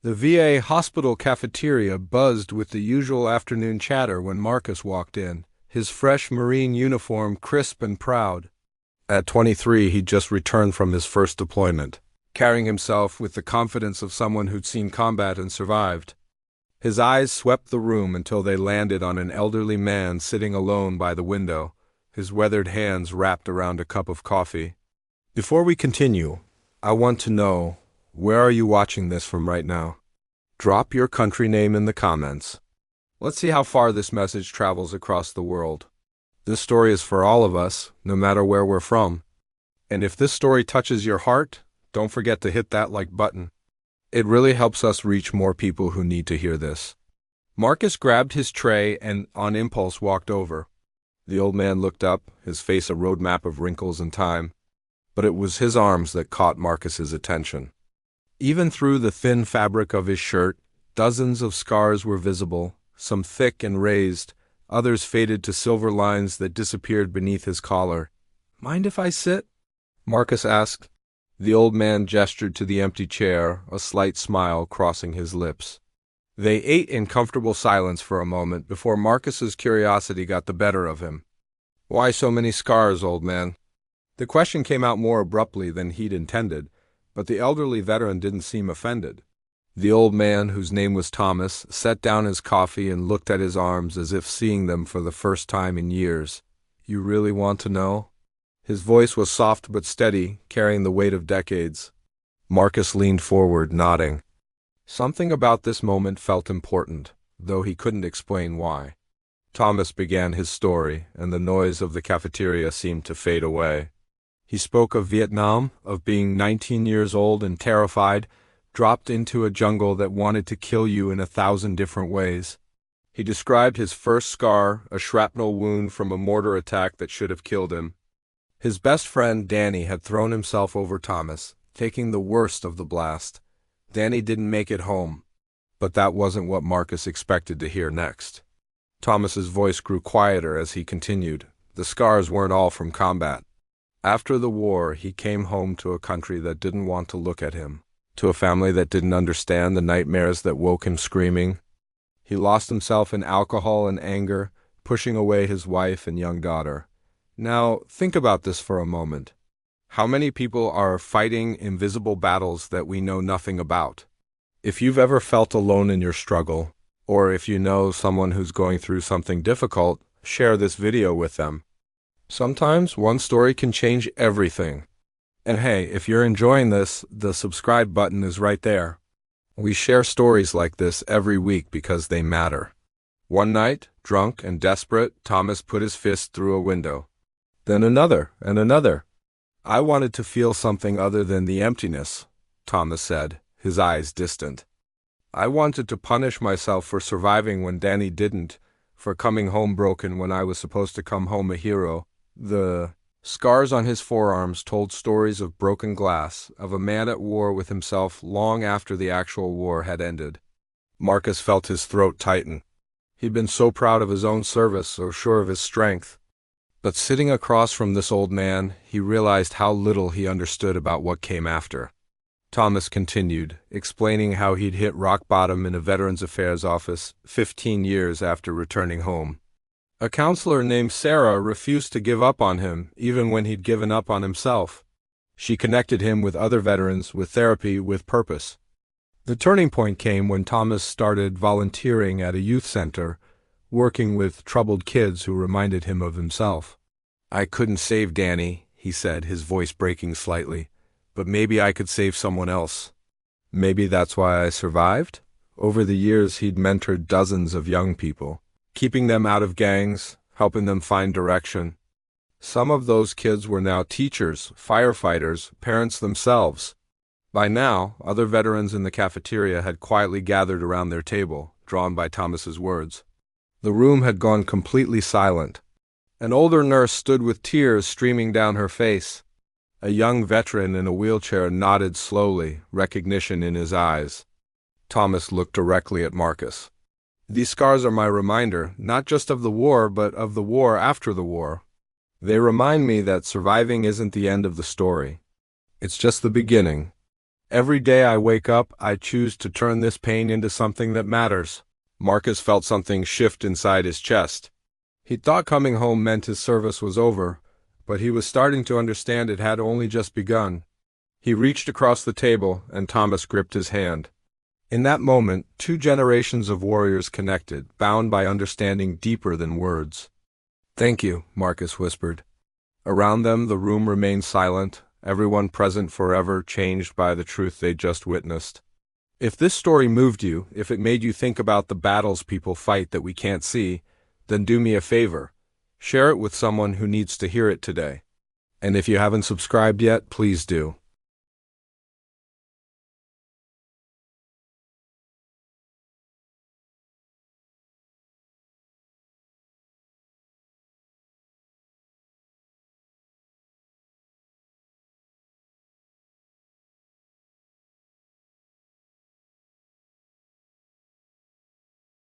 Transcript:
The VA hospital cafeteria buzzed with the usual afternoon chatter when Marcus walked in, his fresh Marine uniform crisp and proud. At 23, he'd just returned from his first deployment, carrying himself with the confidence of someone who'd seen combat and survived. His eyes swept the room until they landed on an elderly man sitting alone by the window, his weathered hands wrapped around a cup of coffee. Before we continue, I want to know, where are you watching this from right now? Drop your country name in the comments. Let's see how far this message travels across the world. This story is for all of us, no matter where we're from. And if this story touches your heart, don't forget to hit that like button. It really helps us reach more people who need to hear this. Marcus grabbed his tray and, on impulse, walked over. The old man looked up, his face a roadmap of wrinkles and time. But it was his arms that caught Marcus's attention. Even through the thin fabric of his shirt, dozens of scars were visible, some thick and raised, others faded to silver lines that disappeared beneath his collar. "Mind if I sit?" Marcus asked. The old man gestured to the empty chair, a slight smile crossing his lips. They ate in comfortable silence for a moment before Marcus's curiosity got the better of him. "Why so many scars, old man?" The question came out more abruptly than he'd intended, but the elderly veteran didn't seem offended. The old man, whose name was Thomas, set down his coffee and looked at his arms as if seeing them for the first time in years. "You really want to know?" His voice was soft but steady, carrying the weight of decades. Marcus leaned forward, nodding. Something about this moment felt important, though he couldn't explain why. Thomas began his story, and the noise of the cafeteria seemed to fade away. He spoke of Vietnam, of being 19 years old and terrified, dropped into a jungle that wanted to kill you in 1,000 different ways. He described his first scar, a shrapnel wound from a mortar attack that should have killed him. His best friend, Danny, had thrown himself over Thomas, taking the worst of the blast. Danny didn't make it home, but that wasn't what Marcus expected to hear next. Thomas's voice grew quieter as he continued. The scars weren't all from combat. After the war, he came home to a country that didn't want to look at him, to a family that didn't understand the nightmares that woke him screaming. He lost himself in alcohol and anger, pushing away his wife and young daughter. Now, think about this for a moment. How many people are fighting invisible battles that we know nothing about? If you've ever felt alone in your struggle, or if you know someone who's going through something difficult, share this video with them. Sometimes one story can change everything. And hey, if you're enjoying this, the subscribe button is right there. We share stories like this every week because they matter. One night, drunk and desperate, Thomas put his fist through a window. Then another, and another. "I wanted to feel something other than the emptiness," Thomas said, his eyes distant. "I wanted to punish myself for surviving when Danny didn't, for coming home broken when I was supposed to come home a hero." The scars on his forearms told stories of broken glass, of a man at war with himself long after the actual war had ended. Marcus felt his throat tighten. He'd been so proud of his own service, so sure of his strength. But sitting across from this old man, he realized how little he understood about what came after. Thomas continued, explaining how he'd hit rock bottom in a Veterans Affairs office 15 years after returning home. A counselor named Sarah refused to give up on him, even when he'd given up on himself. She connected him with other veterans, with therapy, with purpose. The turning point came when Thomas started volunteering at a youth center, working with troubled kids who reminded him of himself. "I couldn't save Danny," he said, his voice breaking slightly, "but maybe I could save someone else. Maybe that's why I survived?" Over the years, he'd mentored dozens of young people, keeping them out of gangs, helping them find direction. Some of those kids were now teachers, firefighters, parents themselves. By now, other veterans in the cafeteria had quietly gathered around their table, drawn by Thomas's words. The room had gone completely silent. An older nurse stood with tears streaming down her face. A young veteran in a wheelchair nodded slowly, recognition in his eyes. Thomas looked directly at Marcus. "These scars are my reminder, not just of the war, but of the war after the war. They remind me that surviving isn't the end of the story. It's just the beginning. Every day I wake up, I choose to turn this pain into something that matters. Marcus felt something shift inside his chest. He thought coming home meant his service was over, but he was starting to understand it had only just begun. He reached across the table, and Thomas gripped his hand. In that moment, two generations of warriors connected, bound by understanding deeper than words. "Thank you," Marcus whispered. Around them, the room remained silent, everyone present forever changed by the truth they just witnessed. If this story moved you, if it made you think about the battles people fight that we can't see, then do me a favor. Share it with someone who needs to hear it today. And if you haven't subscribed yet, please do.